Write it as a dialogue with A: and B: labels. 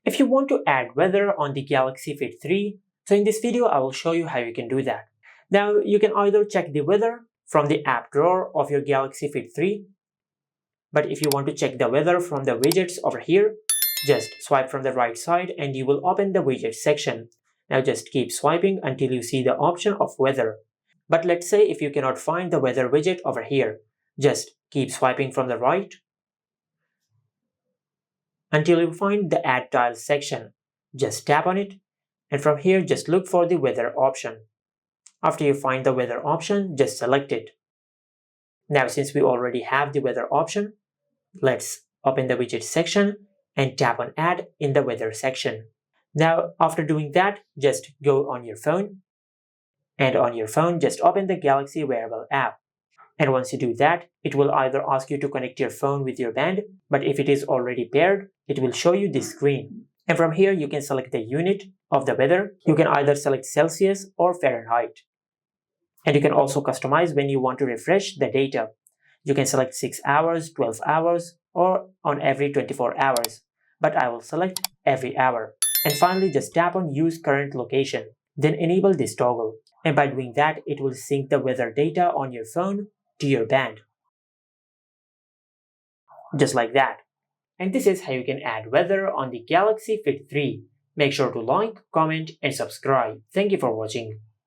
A: If you want to add weather on the Galaxy Fit 3, so in this video I will show you how you can do that. Now you can either check the weather from the app drawer of your Galaxy Fit 3, but if you want to check the weather from the widgets over here, just swipe from the right side and you will open the widget section. Now just keep swiping until you see the option of weather. But let's say if you cannot find the weather widget over here, just keep swiping from the right until you find the Add Tiles section. Just tap on it, and from here just look for the weather option. After you find the weather option, just select it. Now since we already have the weather option, let's open the widget section and tap on Add in the weather section. Now after doing that, just go on your phone, and on your phone just open the Galaxy Wearable app. And once you do that, it will either ask you to connect your phone with your band, but if it is already paired, it will show you this screen. And from here, you can select the unit of the weather. You can either select Celsius or Fahrenheit. And you can also customize when you want to refresh the data. You can select 6 hours, 12 hours, or on every 24 hours. But I will select every hour. And finally, just tap on Use Current Location. Then enable this toggle. And by doing that, it will sync the weather data on your phone to your band. Just like that. And this is how you can add weather on the Galaxy Fit 3. Make sure to like, comment, and subscribe. Thank you for watching.